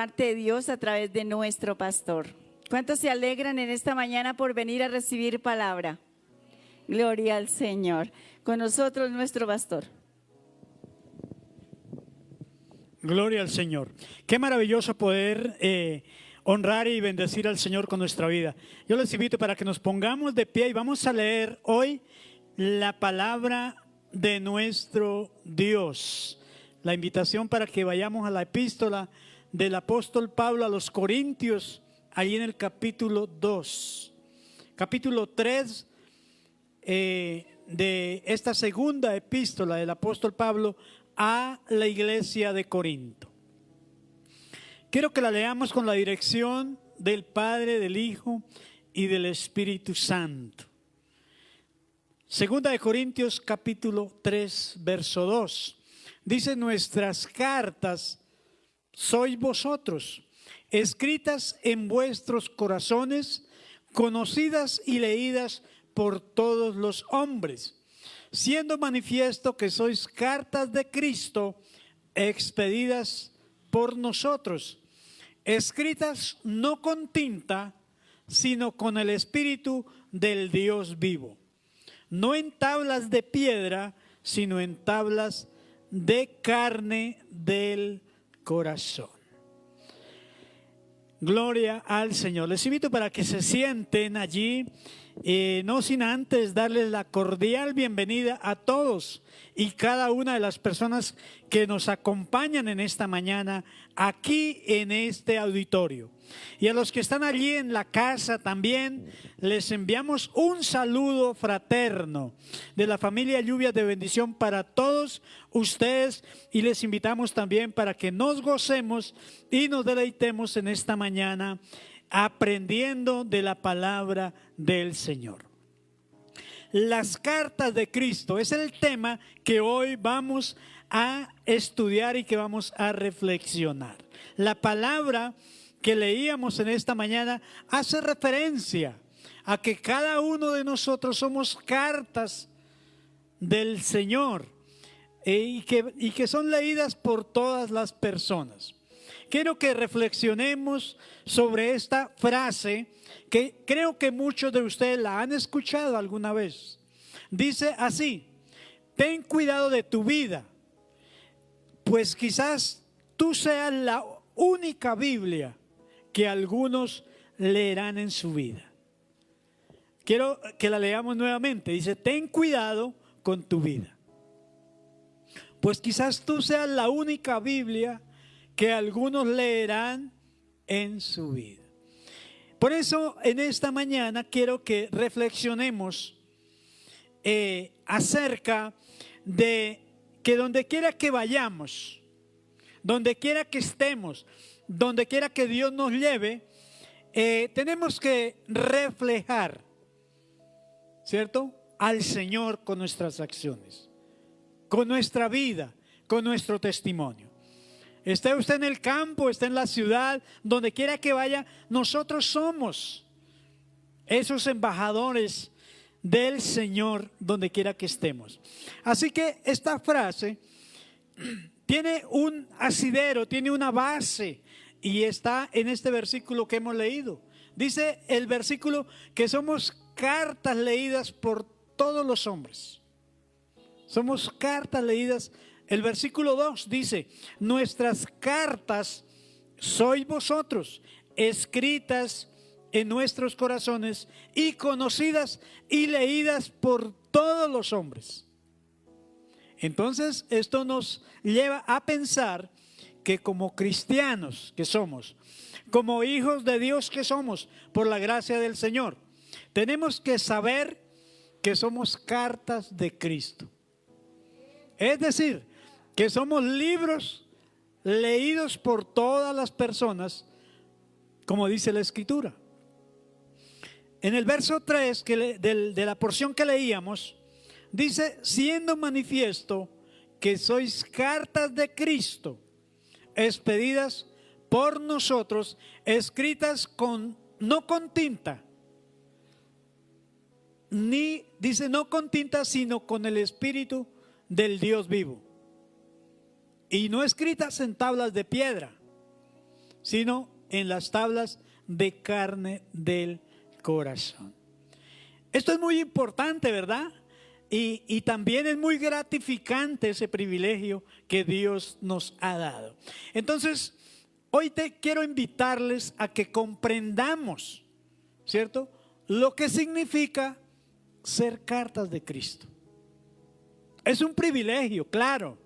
parte de Dios a través de nuestro pastor. ¿Cuántos se alegran en esta mañana por venir a recibir palabra? Gloria al Señor. Con nosotros nuestro pastor. Gloria al Señor. Qué maravilloso poder honrar y bendecir al Señor con nuestra vida. Yo les invito para que nos pongamos de pie y vamos a leer hoy la palabra de nuestro Dios. La invitación para que vayamos a la epístola del apóstol Pablo a los Corintios, ahí en el capítulo 2. Capítulo 3 de esta segunda epístola del apóstol Pablo a la iglesia de Corinto. Quiero que la leamos con la dirección del Padre, del Hijo y del Espíritu Santo. Segunda de Corintios capítulo 3 verso 2. Dice: nuestras cartas sois vosotros, escritas en vuestros corazones, conocidas y leídas por todos los hombres, siendo manifiesto que sois cartas de Cristo, expedidas por nosotros, escritas no con tinta, sino con el Espíritu del Dios vivo, no en tablas de piedra, sino en tablas de carne del corazón. Gloria al Señor. Les invito para que se sienten allí, no sin antes darles la cordial bienvenida a todos y cada una de las personas que nos acompañan en esta mañana aquí en este auditorio. Y a los que están allí en la casa también les enviamos un saludo fraterno de la familia Lluvias de Bendición para todos ustedes, y les invitamos también para que nos gocemos y nos deleitemos en esta mañana aprendiendo de la palabra del Señor. Las cartas de Cristo es el tema que hoy vamos a estudiar y que vamos a reflexionar. La palabra que leíamos en esta mañana hace referencia a que cada uno de nosotros somos cartas del Señor y que son leídas por todas las personas. Quiero que reflexionemos sobre esta frase que creo que muchos de ustedes la han escuchado alguna vez. Dice así: ten cuidado de tu vida, pues quizás tú seas la única Biblia que algunos leerán en su vida. Quiero que la leamos nuevamente. Dice: ten cuidado con tu vida, pues quizás tú seas la única Biblia que algunos leerán en su vida. Por eso en esta mañana quiero que reflexionemos acerca de que donde quiera que vayamos, donde quiera que estemos, donde quiera que Dios nos lleve, tenemos que reflejar, ¿cierto?, al Señor con nuestras acciones, con nuestra vida, con nuestro testimonio. Esté usted en el campo, esté en la ciudad, donde quiera que vaya, nosotros somos esos embajadores del Señor donde quiera que estemos. Así que esta frase tiene un asidero, tiene una base, y está en este versículo que hemos leído. Dice el versículo que somos cartas leídas por todos los hombres. Somos cartas leídas. El versículo 2 dice: nuestras cartas sois vosotros, escritas en nuestros corazones y conocidas y leídas por todos los hombres. Entonces esto nos lleva a pensar que como cristianos que somos, como hijos de Dios que somos por la gracia del Señor, tenemos que saber que somos cartas de Cristo. Es decir, que somos libros leídos por todas las personas, como dice la Escritura. En el verso 3 de la porción que leíamos, dice: siendo manifiesto que sois cartas de Cristo, expedidas por nosotros, escritas no con tinta, ni dice no con tinta, sino con el Espíritu del Dios vivo, y no escritas en tablas de piedra, sino en las tablas de carne del corazón. Esto es muy importante, ¿verdad? Y también es muy gratificante ese privilegio que Dios nos ha dado. Entonces, hoy quiero invitarles a que comprendamos, ¿cierto?, lo que significa ser cartas de Cristo. Es un privilegio, claro,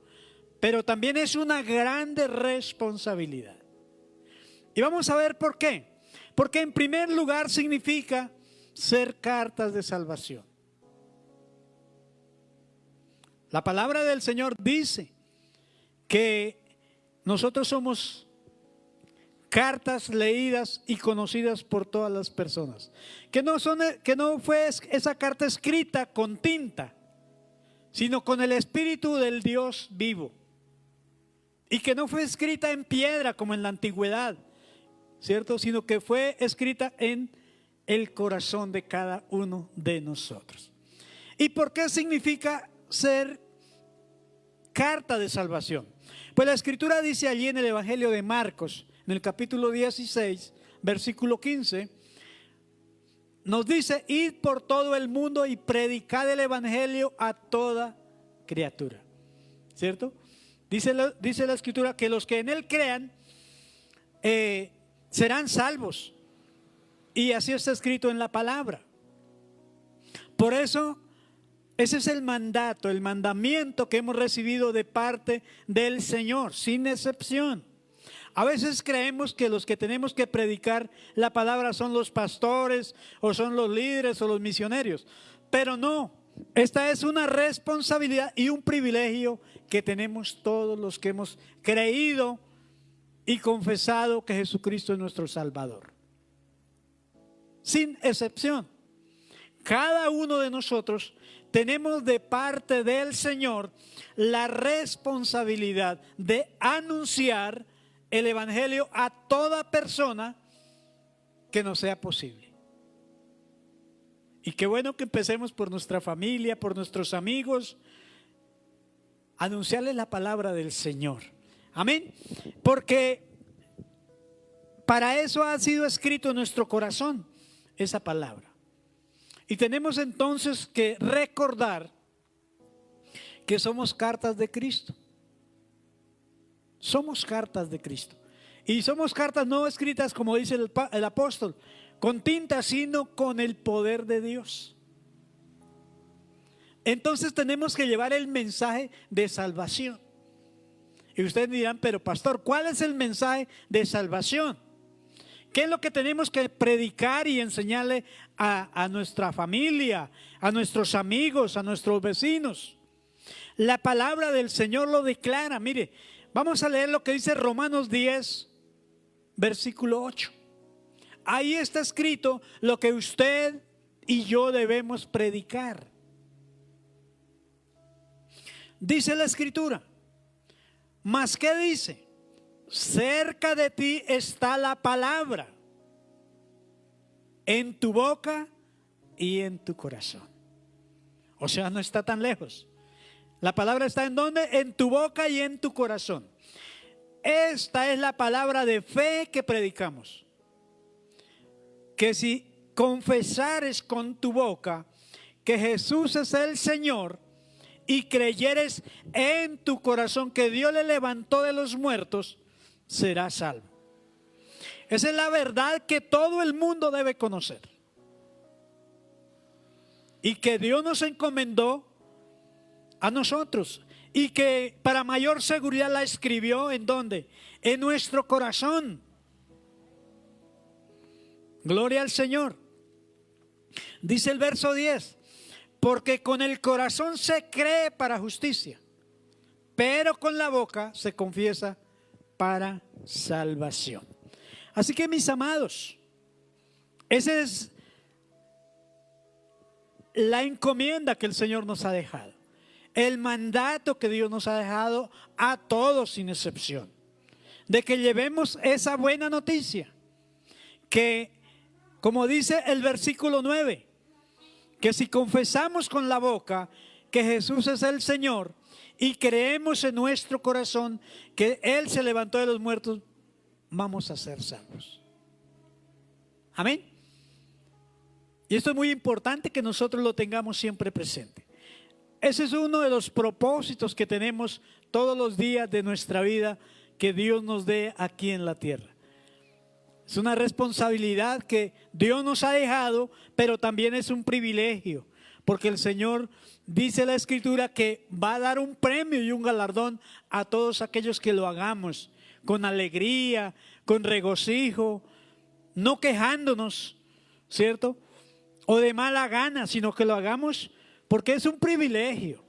pero también es una grande responsabilidad. Y vamos a ver por qué. Porque en primer lugar significa ser cartas de salvación. La palabra del Señor dice que nosotros somos cartas leídas y conocidas por todas las personas. Que no fue esa carta escrita con tinta, sino con el Espíritu del Dios vivo. Y que no fue escrita en piedra como en la antigüedad, ¿cierto? Sino que fue escrita en el corazón de cada uno de nosotros. ¿Y por qué significa ser carta de salvación? Pues la Escritura dice allí en el Evangelio de Marcos, en el capítulo 16, versículo 15, nos dice: id por todo el mundo y predicad el Evangelio a toda criatura, ¿cierto? Dice la Escritura que los que en él crean serán salvos, y así está escrito en la palabra. Por eso ese es el mandato, el mandamiento que hemos recibido de parte del Señor, sin excepción. A veces creemos que los que tenemos que predicar la palabra son los pastores, o son los líderes, o los misioneros, pero no. Esta es una responsabilidad y un privilegio que tenemos todos los que hemos creído y confesado que Jesucristo es nuestro Salvador. Sin excepción. Cada uno de nosotros tenemos de parte del Señor la responsabilidad de anunciar el Evangelio a toda persona que nos sea posible. Y qué bueno que empecemos por nuestra familia, por nuestros amigos, anunciarles la palabra del Señor. Amén. Porque para eso ha sido escrito en nuestro corazón esa palabra. Y tenemos entonces que recordar que somos cartas de Cristo. Somos cartas de Cristo. Y somos cartas no escritas, como dice el apóstol, con tinta, sino con el poder de Dios. Entonces tenemos que llevar el mensaje de salvación. Y ustedes dirán: pero pastor, ¿cuál es el mensaje de salvación? ¿Qué es lo que tenemos que predicar y enseñarle a nuestra familia, a nuestros amigos, a nuestros vecinos? La palabra del Señor lo declara. Mire, vamos a leer lo que dice Romanos 10, versículo 8. Ahí está escrito lo que usted y yo debemos predicar. Dice la Escritura: ¿mas qué dice? Cerca de ti está la palabra, en tu boca y en tu corazón. O sea, no está tan lejos. La palabra está ¿en dónde? En tu boca y en tu corazón. Esta es la palabra de fe que predicamos. Que si confesares con tu boca que Jesús es el Señor y creyeres en tu corazón que Dios le levantó de los muertos, serás salvo. Esa es la verdad que todo el mundo debe conocer. Y que Dios nos encomendó a nosotros. Y que para mayor seguridad la escribió ¿en dónde? En nuestro corazón. Gloria al Señor. Dice el verso 10: porque con el corazón se cree para justicia, pero con la boca se confiesa para salvación. Así que, mis amados, esa es la encomienda que el Señor nos ha dejado, el mandato que Dios nos ha dejado a todos sin excepción, de que llevemos esa buena noticia, que, como dice el versículo 9, que si confesamos con la boca que Jesús es el Señor y creemos en nuestro corazón que Él se levantó de los muertos, vamos a ser salvos. Amén. Y esto es muy importante que nosotros lo tengamos siempre presente. Ese es uno de los propósitos que tenemos todos los días de nuestra vida que Dios nos dé aquí en la tierra. Es una responsabilidad que Dios nos ha dejado, pero también es un privilegio, porque el Señor dice en la Escritura que va a dar un premio y un galardón a todos aquellos que lo hagamos con alegría, con regocijo, no quejándonos, ¿cierto? O de mala gana, sino que lo hagamos porque es un privilegio.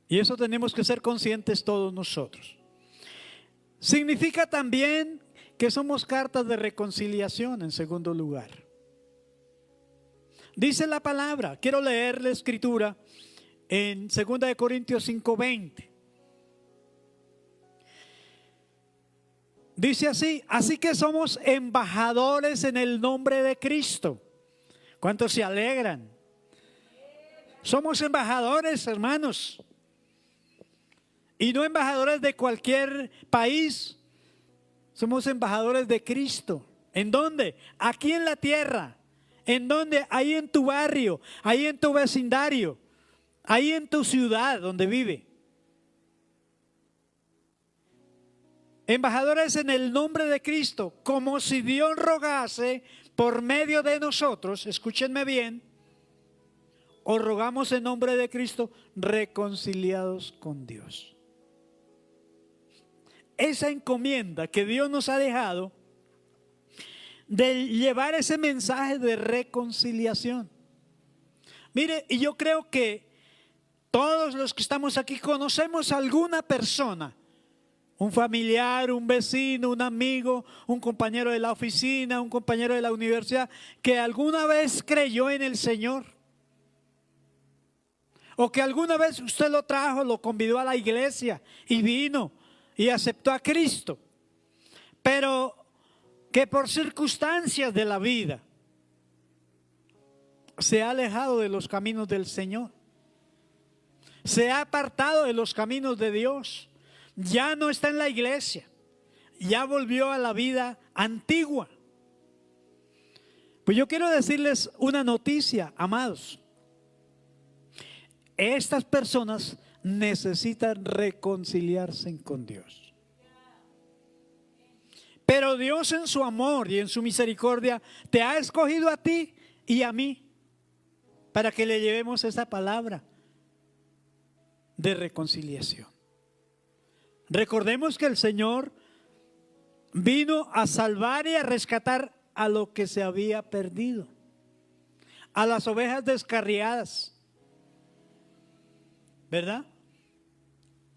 Y eso tenemos que ser conscientes todos nosotros. Significa también que somos cartas de reconciliación, en segundo lugar. Dice la palabra, quiero leer la escritura en 2 de Corintios 5:20. Dice así, así que somos embajadores en el nombre de Cristo. ¿Cuántos se alegran? Somos embajadores, hermanos. Y no embajadores de cualquier país. Somos embajadores de Cristo. ¿En dónde? Aquí en la tierra. ¿En dónde? Ahí en tu barrio, ahí en tu vecindario, ahí en tu ciudad donde vive. Embajadores en el nombre de Cristo, como si Dios rogase por medio de nosotros, escúchenme bien, os rogamos en nombre de Cristo, reconciliados con Dios. Esa encomienda que Dios nos ha dejado de llevar ese mensaje de reconciliación. Mire, y yo creo que todos los que estamos aquí conocemos a alguna persona, un familiar, un vecino, un amigo, un compañero de la oficina, un compañero de la universidad, que alguna vez creyó en el Señor. O que alguna vez usted lo trajo, lo convidó a la iglesia y vino y aceptó a Cristo. Pero que por circunstancias de la vida se ha alejado de los caminos del Señor. Se ha apartado de los caminos de Dios. Ya no está en la iglesia. Ya volvió a la vida antigua. Pues yo quiero decirles una noticia, amados. Estas personas necesitan reconciliarse con Dios. Pero Dios en su amor y en su misericordia te ha escogido a ti y a mí para que le llevemos esa palabra de reconciliación. Recordemos que el Señor vino a salvar y a rescatar a lo que se había perdido, a las ovejas descarriadas, ¿verdad?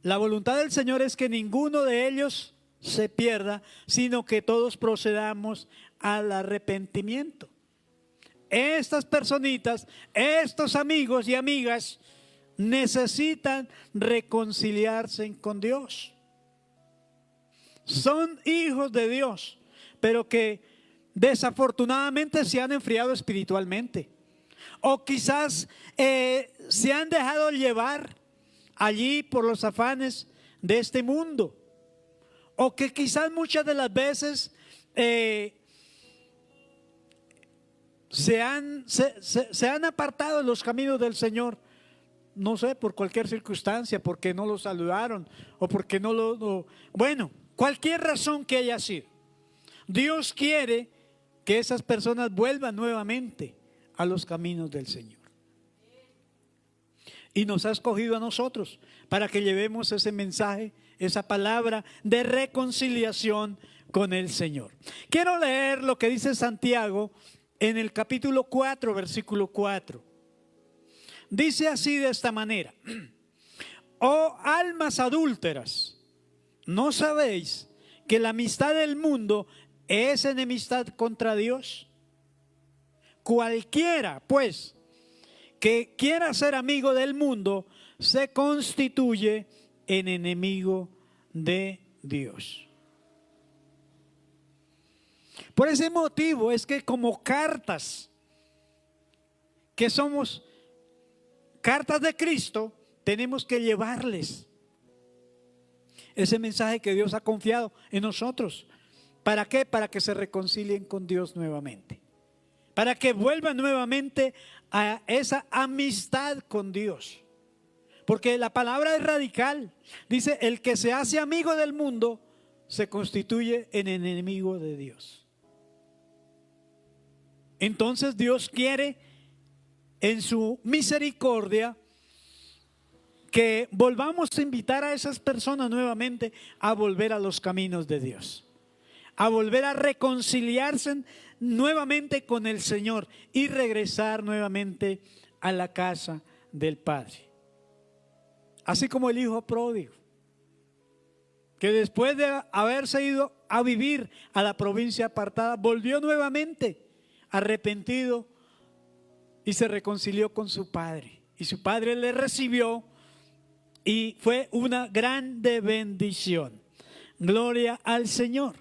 La voluntad del Señor es que ninguno de ellos se pierda, sino que todos procedamos al arrepentimiento. Estas personitas, estos amigos y amigas necesitan reconciliarse con Dios. Son hijos de Dios, pero que desafortunadamente se han enfriado espiritualmente. O quizás se han dejado llevar allí por los afanes de este mundo. O que quizás muchas de las veces se han apartado de los caminos del Señor. No sé, por cualquier circunstancia, porque no lo saludaron o porque no lo... Bueno, cualquier razón que haya sido. Dios quiere que esas personas vuelvan nuevamente a los caminos del Señor. Y nos ha escogido a nosotros para que llevemos ese mensaje, esa palabra de reconciliación con el Señor. Quiero leer lo que dice Santiago en el capítulo 4, versículo 4. Dice así de esta manera: oh almas adúlteras, ¿no sabéis que la amistad del mundo es enemistad contra Dios? Cualquiera, pues, que quiera ser amigo del mundo, se constituye en enemigo de Dios. Por ese motivo es que como cartas, que somos cartas de Cristo, tenemos que llevarles ese mensaje que Dios ha confiado en nosotros. ¿Para qué? Para que se reconcilien con Dios nuevamente. Para que vuelvan nuevamente a esa amistad con Dios. Porque la palabra es radical. Dice, el que se hace amigo del mundo se constituye en enemigo de Dios. Entonces Dios quiere en su misericordia que volvamos a invitar a esas personas nuevamente a volver a los caminos de Dios, a volver a reconciliarse nuevamente con el Señor y regresar nuevamente a la casa del Padre. Así como el hijo pródigo, que después de haberse ido a vivir a la provincia apartada, volvió nuevamente arrepentido y se reconcilió con su padre. Y su padre le recibió y fue una grande bendición. Gloria al Señor.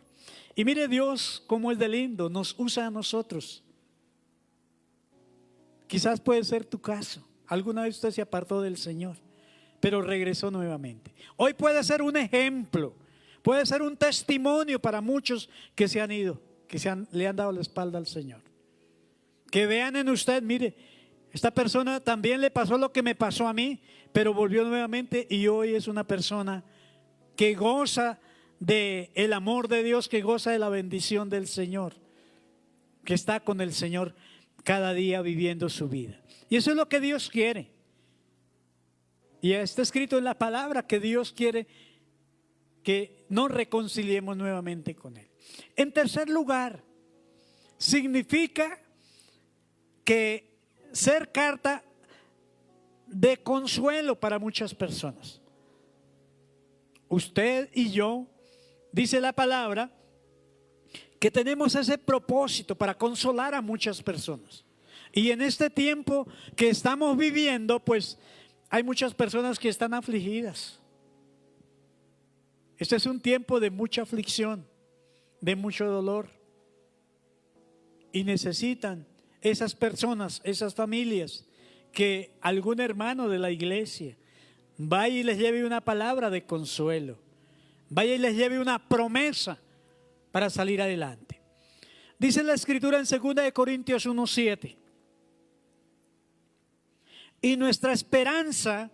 Y mire Dios cómo es de lindo, nos usa a nosotros. Quizás puede ser tu caso. Alguna vez usted se apartó del Señor, pero regresó nuevamente. Hoy puede ser un ejemplo, puede ser un testimonio para muchos que se han ido, que le han dado la espalda al Señor. Que vean en usted, mire, esta persona también le pasó lo que me pasó a mí, pero volvió nuevamente y hoy es una persona que goza del amor de Dios, que goza de la bendición del Señor, que está con el Señor cada día viviendo su vida. Y eso es lo que Dios quiere. Y está escrito en la palabra que Dios quiere que nos reconciliemos nuevamente con Él. En tercer lugar, significa que ser carta de consuelo para muchas personas. Usted y yo, dice la palabra, que tenemos ese propósito para consolar a muchas personas. Y en este tiempo que estamos viviendo, pues hay muchas personas que están afligidas. Este es un tiempo de mucha aflicción, de mucho dolor. Y necesitan esas personas, esas familias, que algún hermano de la iglesia vaya y les lleve una palabra de consuelo, vaya y les lleve una promesa para salir adelante. Dice la escritura en 2 Corintios 1:7: y nuestra esperanza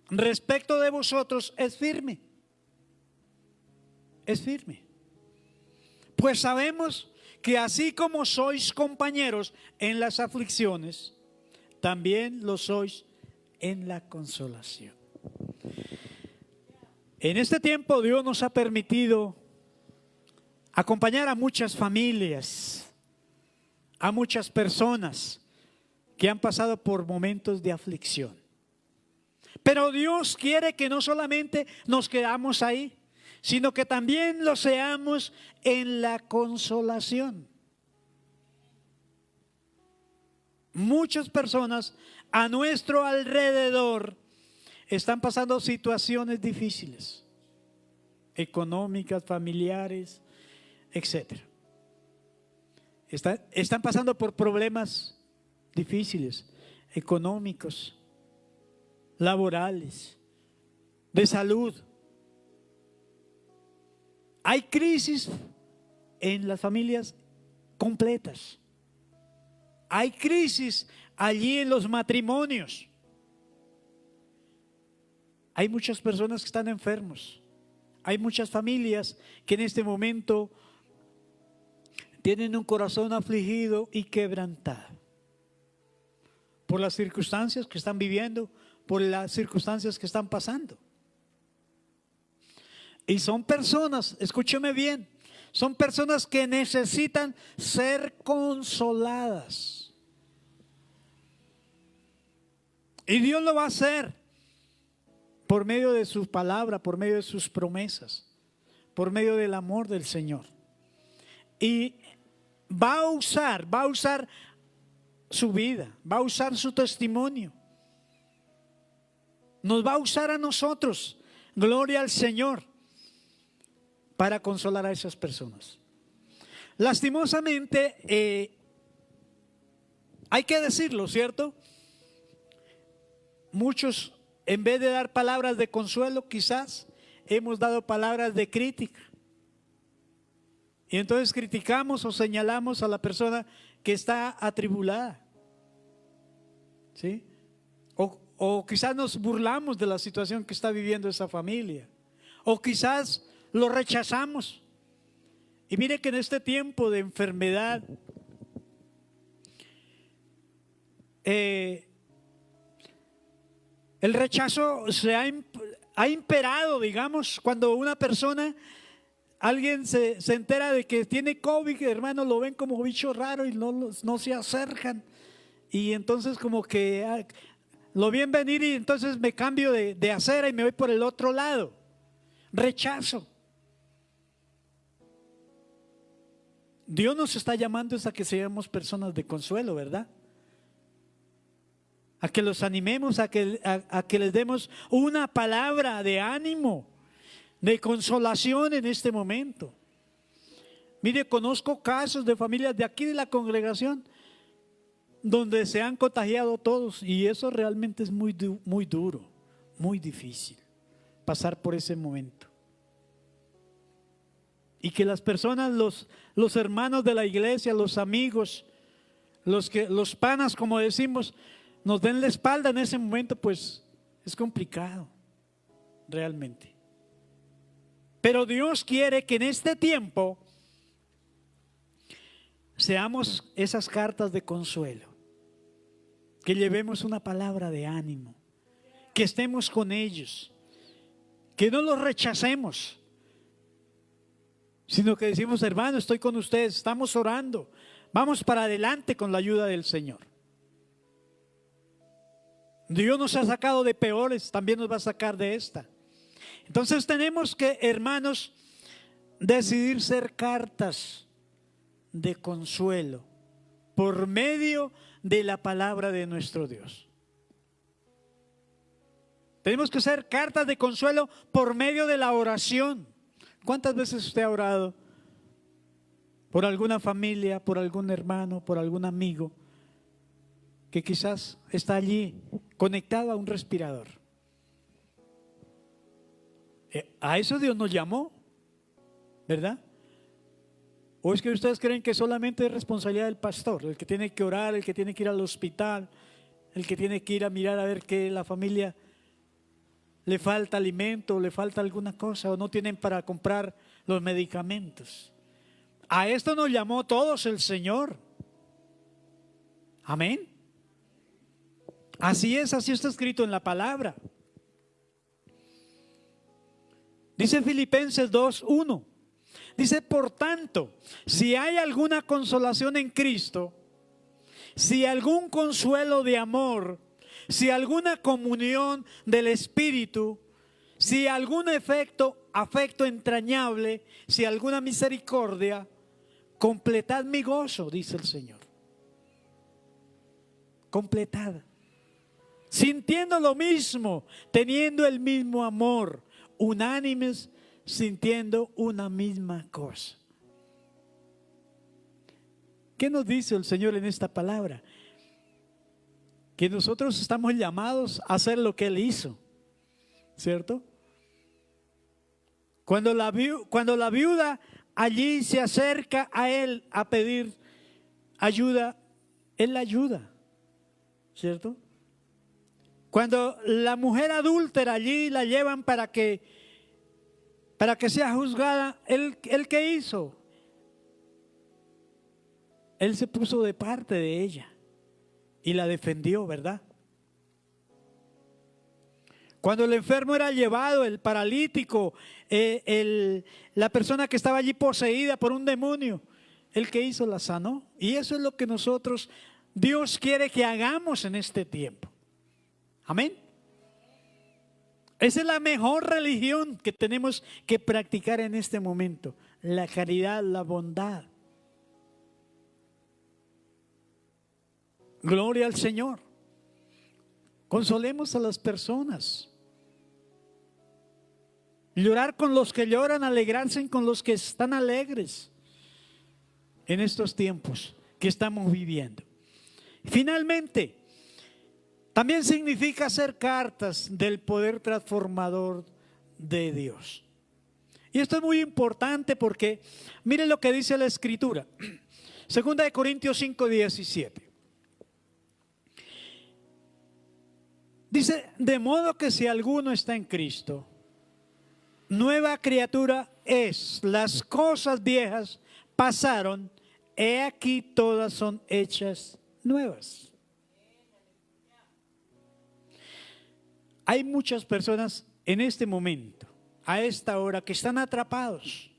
respecto de vosotros es firme. Es firme. Pues sabemos que así como sois compañeros en las aflicciones, también lo sois en la consolación. En este tiempo Dios nos ha permitido acompañar a muchas familias, a muchas personas que han pasado por momentos de aflicción. Pero Dios quiere que no solamente nos quedamos ahí, sino que también lo seamos en la consolación. Muchas personas a nuestro alrededor están pasando situaciones difíciles, económicas, familiares, etc. Están pasando por problemas difíciles, económicos, laborales, de salud. Hay crisis en las familias completas. Hay crisis allí en los matrimonios. Hay muchas personas que están enfermos. Hay muchas familias que en este momento tienen un corazón afligido y quebrantado por las circunstancias que están viviendo, por las circunstancias que están pasando. Y son personas, escúcheme bien, son personas que necesitan ser consoladas. Y Dios lo va a hacer por medio de su palabra, por medio de sus promesas, por medio del amor del Señor. Y va a usar su vida, va a usar su testimonio. Nos va a usar a nosotros, gloria al Señor, para consolar a esas personas. Lastimosamente, hay que decirlo, ¿cierto? Muchos, en vez de dar palabras de consuelo, quizás hemos dado palabras de crítica. Y entonces criticamos o señalamos a la persona que está atribulada. ¿Sí? O quizás nos burlamos de la situación que está viviendo esa familia. O quizás lo rechazamos. Y mire que en este tiempo de enfermedad, el rechazo ha imperado, digamos, cuando una persona, alguien se entera de que tiene COVID, hermano, lo ven como bicho raro y no se acercan. Y entonces como que lo ven venir y entonces me cambio de acera y me voy por el otro lado. Rechazo. Dios nos está llamando a que seamos personas de consuelo, ¿verdad? A que los animemos, a que les demos una palabra de ánimo, de consolación en este momento. Mire, conozco casos de familias de aquí de la congregación donde se han contagiado todos, y eso realmente es muy duro, muy difícil pasar por ese momento. Y que las personas, los hermanos de la iglesia, los amigos, los panas, como decimos, nos den la espalda en ese momento, pues es complicado, realmente. Pero Dios quiere que en este tiempo seamos esas cartas de consuelo, que llevemos una palabra de ánimo, que estemos con ellos, que no los rechacemos, sino que decimos: hermano, estoy con ustedes, estamos orando, vamos para adelante con la ayuda del Señor. Dios nos ha sacado de peores, también nos va a sacar de esta. Entonces tenemos que, hermanos, decidir ser cartas de consuelo por medio de la palabra de nuestro Dios. Tenemos que ser cartas de consuelo por medio de la oración. ¿Cuántas veces usted ha orado por alguna familia, por algún hermano, por algún amigo que quizás está allí conectado a un respirador? A eso Dios nos llamó, ¿verdad? ¿O es que ustedes creen que solamente es responsabilidad del pastor, el que tiene que orar, el que tiene que ir al hospital, el que tiene que ir a mirar a ver que la familia le falta alimento, le falta alguna cosa, o no tienen para comprar los medicamentos? A esto nos llamó todos el Señor. Amén. Así es, así está escrito en la palabra. Dice Filipenses 2:1. Dice: por tanto, si hay alguna consolación en Cristo, si algún consuelo de amor, si alguna comunión del Espíritu, si algún afecto entrañable, si alguna misericordia, completad mi gozo, dice el Señor. Completad. Sintiendo lo mismo, teniendo el mismo amor, unánimes, sintiendo una misma cosa. ¿Qué nos dice el Señor en esta palabra? Que nosotros estamos llamados a hacer lo que Él hizo, ¿cierto? Cuando la viuda allí se acerca a Él a pedir ayuda, Él la ayuda, ¿cierto? Cuando la mujer adúltera allí la llevan para que sea juzgada, ¿Él qué hizo? Él se puso de parte de ella y la defendió, ¿verdad? Cuando el enfermo era llevado, el paralítico, la persona que estaba allí poseída por un demonio, ¿Él qué hizo? La sanó. Y eso es lo que Dios quiere que hagamos en este tiempo. Amén. Esa es la mejor religión que tenemos que practicar en este momento: la caridad, la bondad. Gloria al Señor. Consolemos a las personas. Llorar con los que lloran, alegrarse con los que están alegres en estos tiempos que estamos viviendo. Finalmente, también significa ser cartas del poder transformador de Dios. Y esto es muy importante porque miren lo que dice la Escritura. Segunda de Corintios 5:17. Dice, de modo que si alguno está en Cristo, nueva criatura es. Las cosas viejas pasaron, he aquí todas son hechas nuevas. Hay muchas personas en este momento, a esta hora, que están atrapados,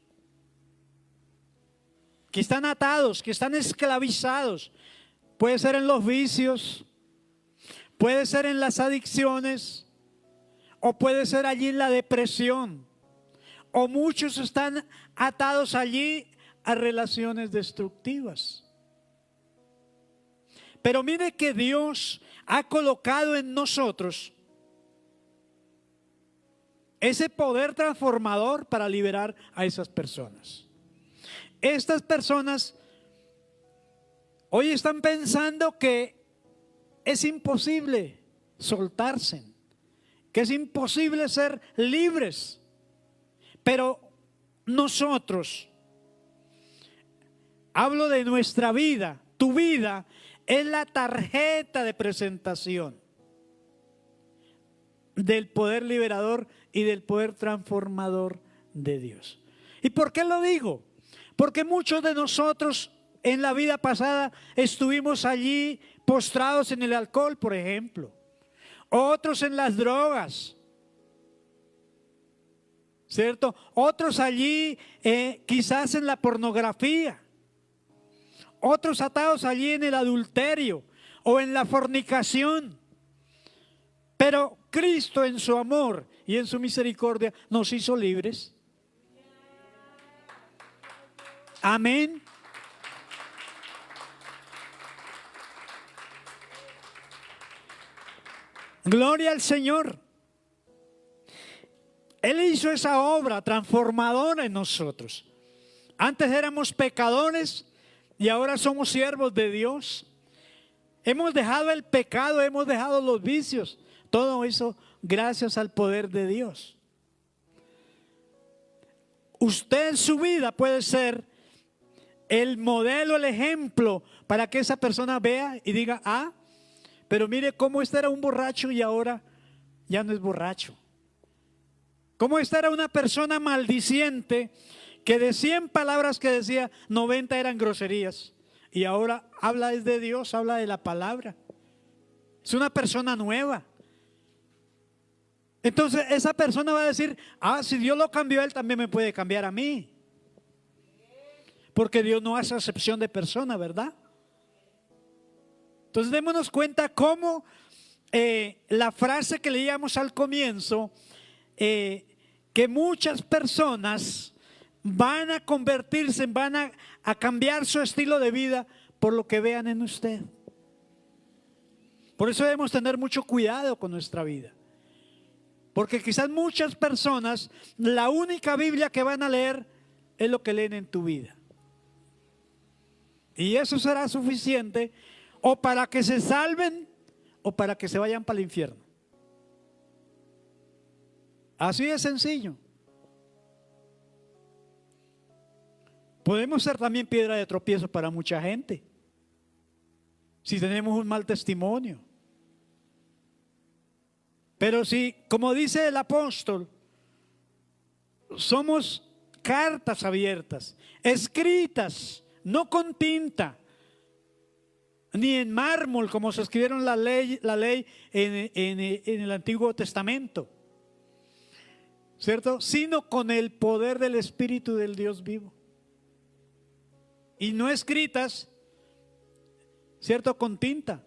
que están atados, que están esclavizados. Puede ser en los vicios, puede ser en las adicciones, o puede ser allí en la depresión, o muchos están atados allí a relaciones destructivas. Pero mire que Dios ha colocado en nosotros ese poder transformador para liberar a esas personas. Estas personas hoy están pensando que es imposible soltarse, que es imposible ser libres. Pero nosotros, hablo de nuestra vida, tu vida es la tarjeta de presentación del poder liberador y del poder transformador de Dios. ¿Y por qué lo digo? Porque muchos de nosotros en la vida pasada estuvimos allí postrados en el alcohol, por ejemplo, otros en las drogas, ¿cierto? Otros allí quizás en la pornografía, otros atados allí en el adulterio o en la fornicación. Pero Cristo en su amor y en su misericordia nos hizo libres. Amén. Gloria al Señor. Él hizo esa obra transformadora en nosotros. Antes éramos pecadores y ahora somos siervos de Dios. Hemos dejado el pecado, hemos dejado los vicios. Todo eso gracias al poder de Dios. Usted en su vida puede ser el modelo, el ejemplo para que esa persona vea y diga, ah, pero mire cómo este era un borracho y ahora ya no es borracho. Cómo esta era una persona maldiciente que de 100 palabras que decía, 90 eran groserías. Y ahora habla de Dios, habla de la palabra. Es una persona nueva. Entonces esa persona va a decir, ah, si Dios lo cambió, Él también me puede cambiar a mí. Porque Dios no hace acepción de persona, ¿verdad? Entonces démonos cuenta cómo la frase que leíamos al comienzo, que muchas personas van a convertirse, van a cambiar su estilo de vida por lo que vean en usted. Por eso debemos tener mucho cuidado con nuestra vida. Porque quizás muchas personas, la única Biblia que van a leer es lo que leen en tu vida. Y eso será suficiente o para que se salven o para que se vayan para el infierno. Así de sencillo. Podemos ser también piedra de tropiezo para mucha gente si tenemos un mal testimonio. Pero si, como dice el apóstol, somos cartas abiertas, escritas, no con tinta, ni en mármol, como se escribieron la ley en el Antiguo Testamento, ¿cierto? Sino con el poder del Espíritu del Dios vivo. Y no escritas, ¿cierto? Con tinta,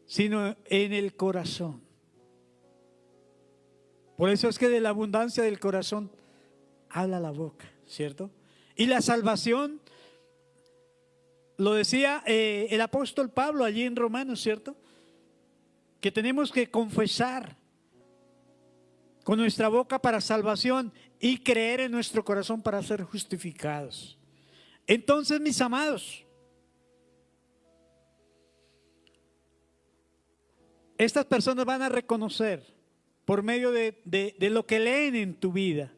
sino en el corazón. Por eso es que de la abundancia del corazón habla la boca, ¿cierto? Y la salvación, lo decía el apóstol Pablo allí en Romanos, ¿cierto? Que tenemos que confesar con nuestra boca para salvación y creer en nuestro corazón para ser justificados. Entonces, mis amados, estas personas van a reconocer por medio de lo que leen en tu vida,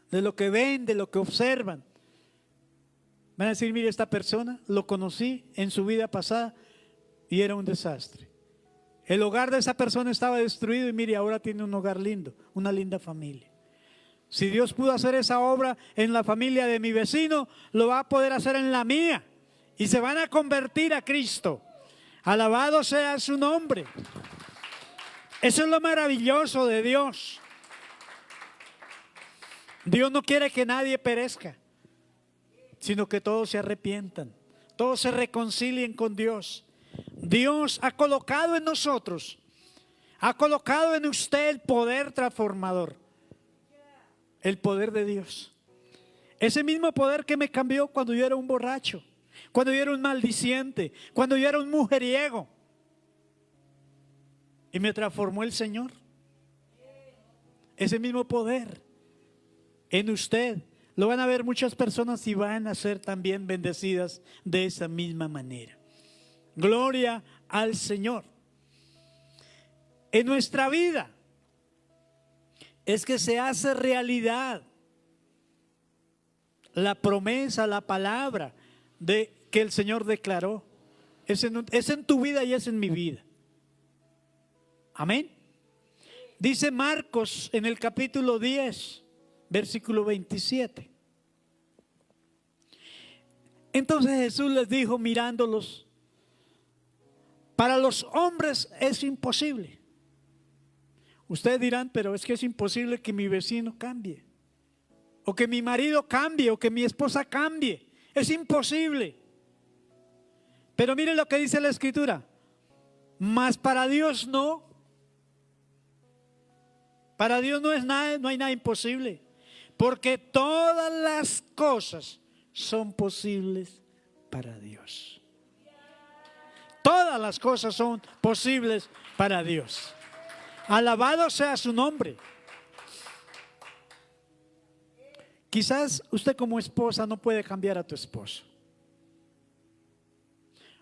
de lo que ven, de lo que observan. Van a decir, mire, esta persona lo conocí en su vida pasada y era un desastre. El hogar de esa persona estaba destruido y mire, ahora tiene un hogar lindo, una linda familia. Si Dios pudo hacer esa obra en la familia de mi vecino, lo va a poder hacer en la mía. Y se van a convertir a Cristo. Alabado sea su nombre. Eso es lo maravilloso de Dios. Dios no quiere que nadie perezca, sino que todos se arrepientan, todos se reconcilien con Dios. Dios ha colocado en nosotros, ha colocado en usted el poder transformador, el poder de Dios. Ese mismo poder que me cambió cuando yo era un borracho, cuando yo era un maldiciente, cuando yo era un mujeriego, y me transformó el Señor. Ese mismo poder en usted lo van a ver muchas personas y van a ser también bendecidas de esa misma manera. Gloria al Señor. En nuestra vida es que se hace realidad la promesa, la palabra que el Señor declaró. Es en tu vida y es en mi vida. Amén. Dice Marcos en el capítulo 10, versículo 27. Entonces Jesús les dijo mirándolos: para los hombres es imposible. Ustedes dirán, pero es que es imposible que mi vecino cambie, o que mi marido cambie, o que mi esposa cambie. Es imposible. Pero miren lo que dice la Escritura: mas para Dios no. Para Dios no es nada, no hay nada imposible, porque todas las cosas son posibles para Dios. Todas las cosas son posibles para Dios. Alabado sea su nombre. Quizás usted como esposa no puede cambiar a tu esposo.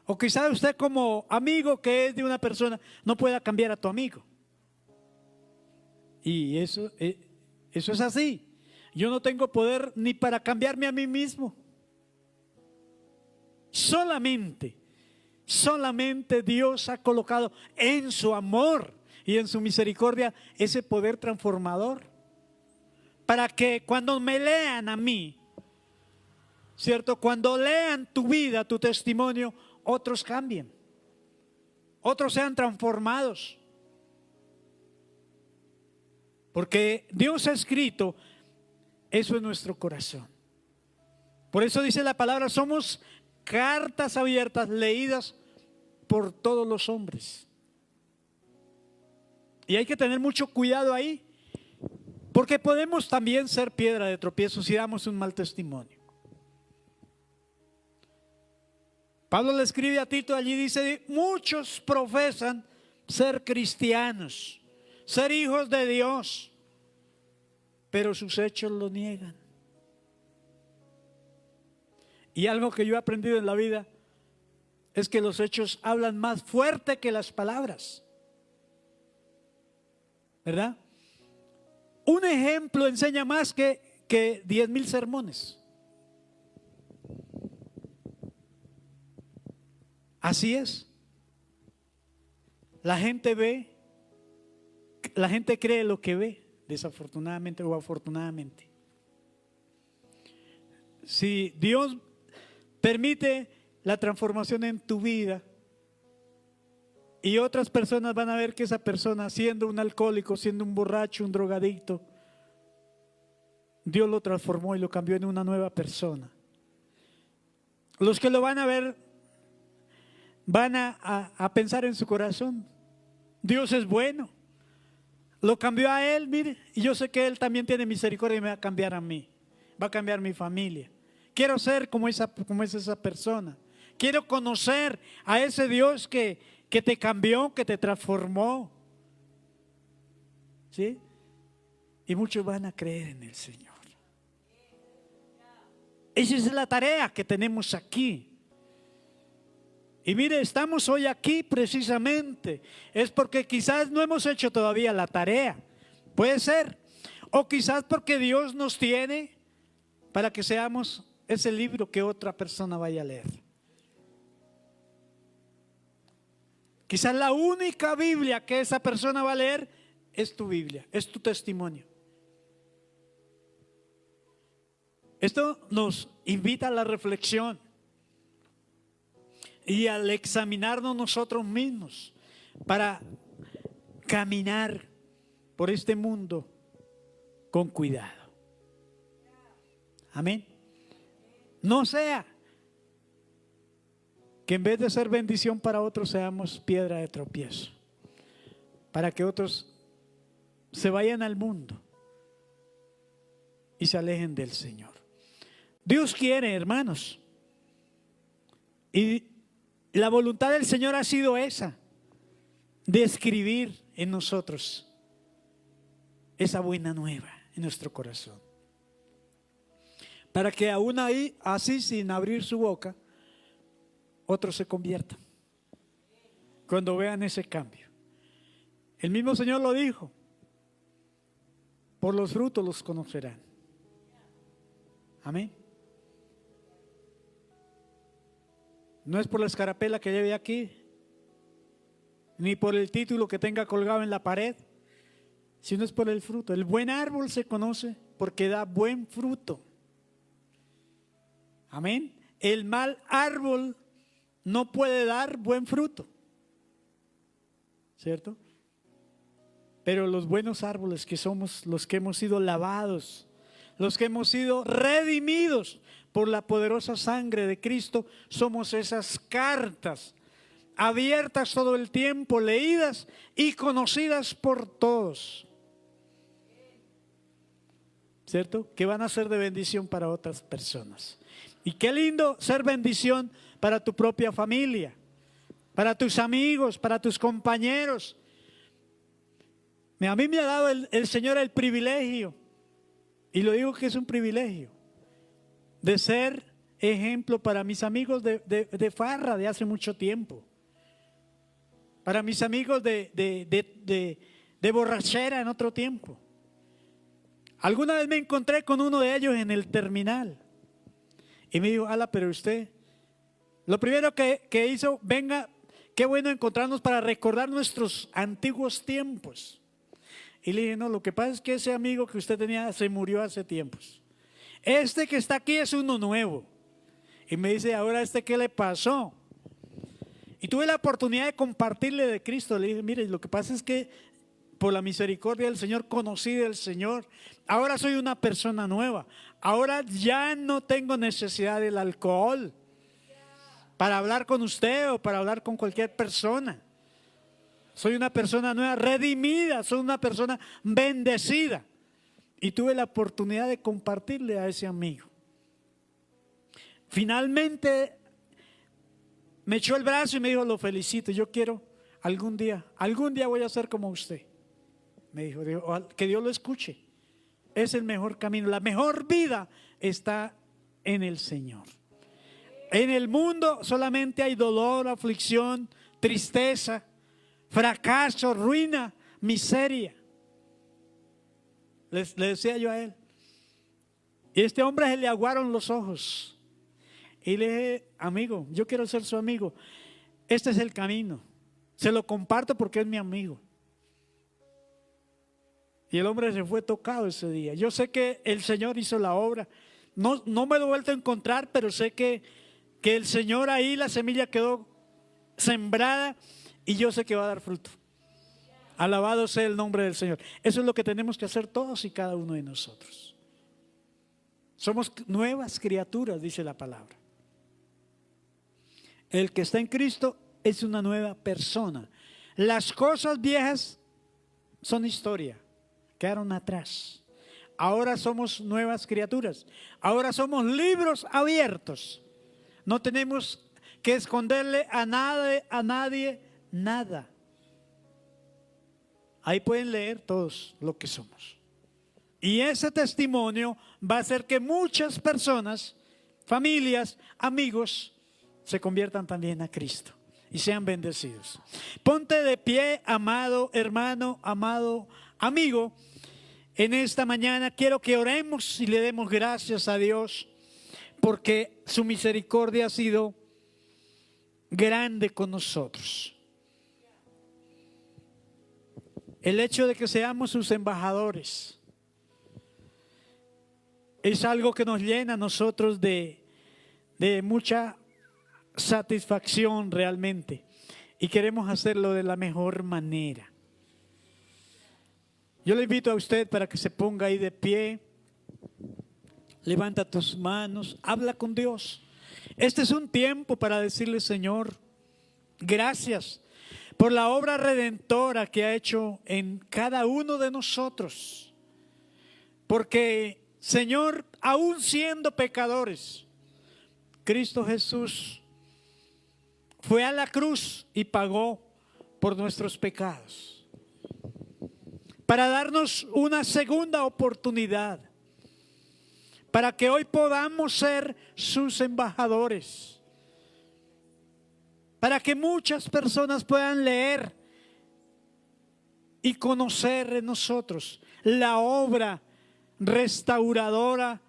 O quizás usted como amigo que es de una persona no pueda cambiar a tu amigo. Y eso es así. Yo no tengo poder ni para cambiarme a mí mismo. Solamente Dios ha colocado en su amor y en su misericordia ese poder transformador, para que cuando me lean a mí, ¿cierto? Cuando lean tu vida, tu testimonio, otros cambien, otros sean transformados. Porque Dios ha escrito eso en nuestro corazón. Por eso dice la palabra: somos cartas abiertas, leídas por todos los hombres. Y hay que tener mucho cuidado ahí, porque podemos también ser piedra de tropiezo si damos un mal testimonio. Pablo le escribe a Tito, allí dice: muchos profesan ser cristianos, ser hijos de Dios, pero sus hechos lo niegan. Y algo que yo he aprendido en la vida es que los hechos hablan más fuerte que las palabras, ¿verdad? Un ejemplo enseña más que 10,000 sermones. Así es. La gente cree lo que ve, desafortunadamente o afortunadamente. Si Dios permite la transformación en tu vida y otras personas van a ver que esa persona, siendo un alcohólico, siendo un borracho, un drogadicto, Dios lo transformó y lo cambió en una nueva persona. Los que lo van a ver van a pensar en su corazón: Dios es bueno, lo cambió a él, mire, y yo sé que él también tiene misericordia y me va a cambiar a mí, va a cambiar mi familia. Quiero ser como es esa persona. Quiero conocer a ese Dios que te cambió, que te transformó. ¿Sí? Y muchos van a creer en el Señor. Esa es la tarea que tenemos aquí. Y mire, estamos hoy aquí precisamente. Es porque quizás no hemos hecho todavía la tarea. Puede ser. O quizás porque Dios nos tiene para que seamos ese libro que otra persona vaya a leer. Quizás la única Biblia que esa persona va a leer es tu Biblia, es tu testimonio. Esto nos invita a la reflexión y al examinarnos nosotros mismos para caminar por este mundo con cuidado. Amén. No sea que en vez de ser bendición para otros seamos piedra de tropiezo, para que otros se vayan al mundo y se alejen del Señor. Dios quiere, hermanos, y la voluntad del Señor ha sido esa, de escribir en nosotros esa buena nueva en nuestro corazón, para que aún ahí, así sin abrir su boca, otros se conviertan cuando vean ese cambio. El mismo Señor lo dijo: por los frutos los conocerán. Amén. No es por la escarapela que lleve aquí, ni por el título que tenga colgado en la pared, sino es por el fruto. El buen árbol se conoce porque da buen fruto. Amén. El mal árbol no puede dar buen fruto, ¿cierto? Pero los buenos árboles, que somos los que hemos sido lavados, los que hemos sido redimidos por la poderosa sangre de Cristo, somos esas cartas abiertas todo el tiempo, leídas y conocidas por todos, ¿cierto? Que van a ser de bendición para otras personas. Y qué lindo ser bendición para tu propia familia, para tus amigos, para tus compañeros. A mí me ha dado el Señor el privilegio, y lo digo que es un privilegio, de ser ejemplo para mis amigos de farra de hace mucho tiempo, para mis amigos de borrachera en otro tiempo. Alguna vez me encontré con uno de ellos en el terminal y me dijo: ala, pero usted, lo primero que hizo, venga, qué bueno encontrarnos para recordar nuestros antiguos tiempos. Y le dije: no, lo que pasa es que ese amigo que usted tenía se murió hace tiempos. Este que está aquí es uno nuevo. Y me dice: ahora, ¿qué le pasó? Y tuve la oportunidad de compartirle de Cristo. Le dije: mire, lo que pasa es que por la misericordia del Señor conocí del Señor. Ahora soy una persona nueva. Ahora ya no tengo necesidad del alcohol para hablar con usted o para hablar con cualquier persona. Soy una persona nueva, redimida, soy una persona bendecida. Y tuve la oportunidad de compartirle a ese amigo. Finalmente me echó el brazo y me dijo: lo felicito, yo quiero algún día voy a ser como usted. Me dijo, que Dios lo escuche. Es el mejor camino, la mejor vida está en el Señor. En el mundo solamente hay dolor, aflicción, tristeza, fracaso, ruina, miseria. Le decía yo a él. Y a este hombre se le aguaron los ojos. Y le dije: amigo, yo quiero ser su amigo. Este es el camino. Se lo comparto porque es mi amigo. Y el hombre se fue tocado ese día. Yo sé que el Señor hizo la obra. No me lo he vuelto a encontrar, pero sé que el Señor ahí, la semilla quedó sembrada y yo sé que va a dar fruto. Alabado sea el nombre del Señor. Eso es lo que tenemos que hacer todos y cada uno de nosotros. Somos nuevas criaturas, dice la palabra. El que está en Cristo es una nueva persona. Las cosas viejas son historia, quedaron atrás. Ahora somos nuevas criaturas. Ahora somos libros abiertos. No tenemos que esconderle a nadie nada. Ahí pueden leer todos lo que somos. Y ese testimonio va a hacer que muchas personas, familias, amigos, se conviertan también a Cristo y sean bendecidos. Ponte de pie, amado hermano, amado amigo. En esta mañana quiero que oremos y le demos gracias a Dios porque su misericordia ha sido grande con nosotros. El hecho de que seamos sus embajadores es algo que nos llena a nosotros de mucha satisfacción realmente, y queremos hacerlo de la mejor manera. Yo le invito a usted para que se ponga ahí de pie, levanta tus manos, habla con Dios. Este es un tiempo para decirle: Señor, gracias por la obra redentora que ha hecho en cada uno de nosotros. Porque, Señor, aún siendo pecadores, Cristo Jesús fue a la cruz y pagó por nuestros pecados, para darnos una segunda oportunidad, para que hoy podamos ser sus embajadores, para que muchas personas puedan leer y conocer en nosotros la obra restauradora,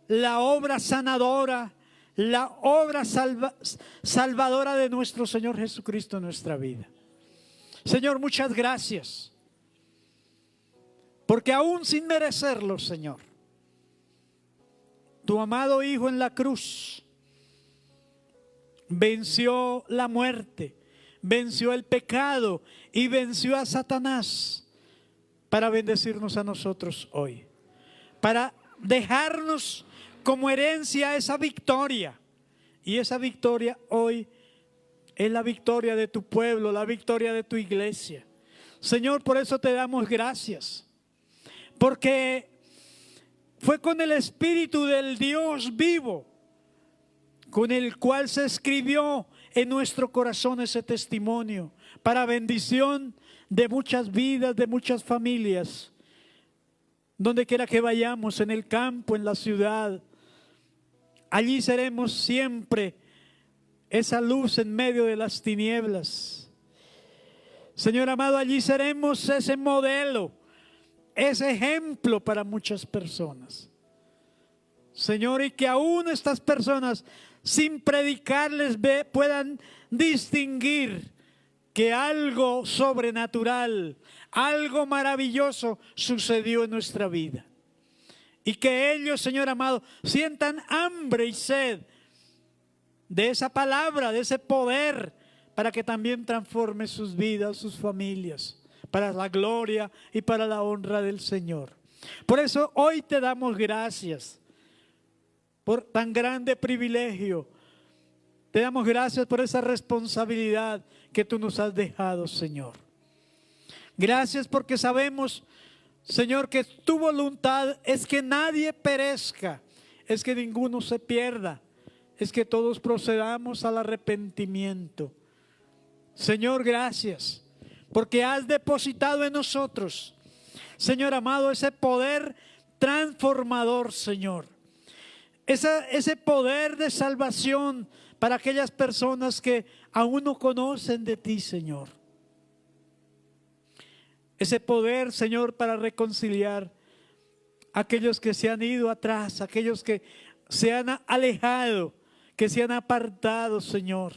la obra sanadora, la obra salvadora de nuestro Señor Jesucristo en nuestra vida. Señor, muchas gracias, porque aún sin merecerlo, Señor, tu amado Hijo en la cruz venció la muerte, venció el pecado y venció a Satanás para bendecirnos a nosotros hoy, para dejarnos como herencia esa victoria. Y esa victoria hoy es la victoria de tu pueblo, la victoria de tu iglesia. Señor, por eso te damos gracias, porque fue con el Espíritu del Dios vivo con el cual se escribió en nuestro corazón ese testimonio, para bendición de muchas vidas, de muchas familias, donde quiera que vayamos, en el campo, en la ciudad. Allí seremos siempre esa luz en medio de las tinieblas. Señor amado, allí seremos ese modelo, ese ejemplo para muchas personas. Señor, y que aún estas personas, sin predicarles, puedan distinguir que algo sobrenatural, algo maravilloso sucedió en nuestra vida. Y que ellos, Señor amado, sientan hambre y sed de esa palabra, de ese poder, para que también transforme sus vidas, sus familias, para la gloria y para la honra del Señor. Por eso hoy te damos gracias por tan grande privilegio. Te damos gracias por esa responsabilidad que tú nos has dejado, Señor. Gracias porque sabemos, Señor, que tu voluntad es que nadie perezca, es que ninguno se pierda, es que todos procedamos al arrepentimiento. Señor, gracias porque has depositado en nosotros, Señor amado, ese poder transformador, Señor. Ese poder de salvación para aquellas personas que aún no conocen de ti, Señor. Ese poder, Señor, para reconciliar a aquellos que se han ido atrás, aquellos que se han alejado, que se han apartado, Señor.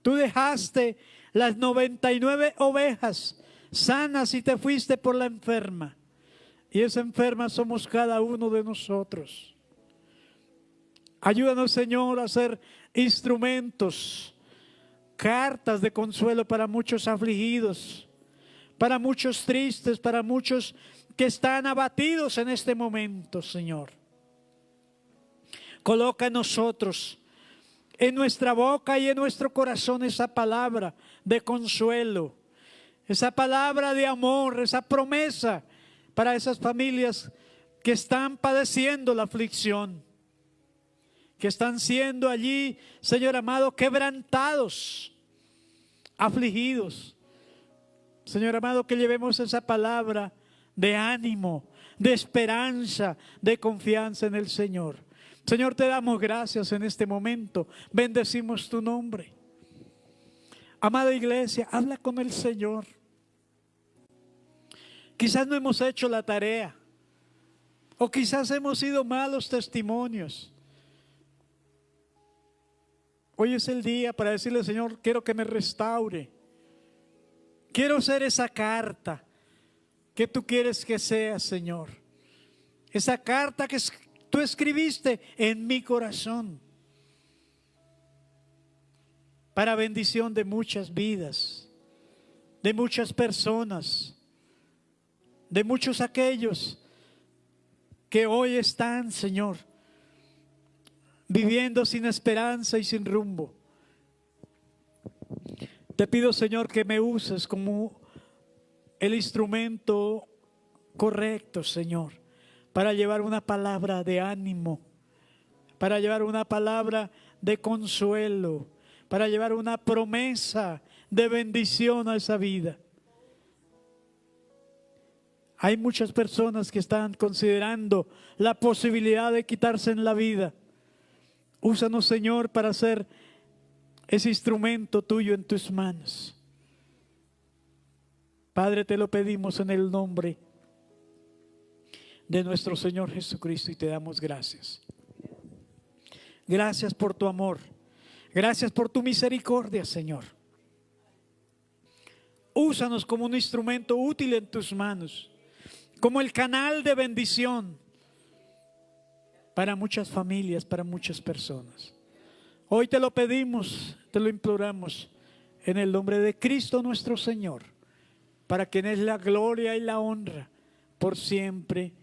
Tú dejaste las 99 ovejas sanas y te fuiste por la enferma. Y esa enferma somos cada uno de nosotros. Ayúdanos, Señor, a ser instrumentos, cartas de consuelo para muchos afligidos, para muchos tristes, para muchos que están abatidos en este momento, Señor. Coloca en nosotros, en nuestra boca y en nuestro corazón, esa palabra de consuelo, esa palabra de amor, esa promesa para esas familias que están padeciendo la aflicción, que están siendo allí, Señor amado, quebrantados, afligidos. Señor amado, que llevemos esa palabra de ánimo, de esperanza, de confianza en el Señor. Señor, te damos gracias en este momento. Bendecimos tu nombre. Amada iglesia, habla con el Señor. Quizás no hemos hecho la tarea. O quizás hemos sido malos testimonios. Hoy es el día para decirle, Señor, quiero que me restaure. Quiero ser esa carta que tú quieres que sea, Señor. Esa carta que tú escribiste en mi corazón. Para bendición de muchas vidas, de muchas personas, de muchos aquellos que hoy están, Señor, viviendo sin esperanza y sin rumbo. Te pido, Señor, que me uses como el instrumento correcto, Señor, para llevar una palabra de ánimo, para llevar una palabra de consuelo, para llevar una promesa de bendición a esa vida. Hay muchas personas que están considerando la posibilidad de quitarse en la vida. Úsanos, Señor, para hacer ese instrumento tuyo en tus manos. Padre, te lo pedimos en el nombre de nuestro Señor Jesucristo y te damos gracias. Gracias por tu amor. Gracias por tu misericordia, Señor. Úsanos como un instrumento útil en tus manos, como el canal de bendición para muchas familias, para muchas personas. Hoy te lo pedimos, te lo imploramos en el nombre de Cristo nuestro Señor, para quien es la gloria y la honra por siempre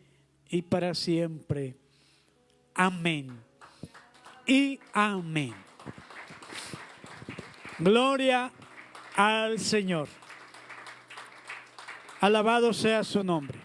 y para siempre. Amén y amén. Gloria al Señor. Alabado sea su nombre.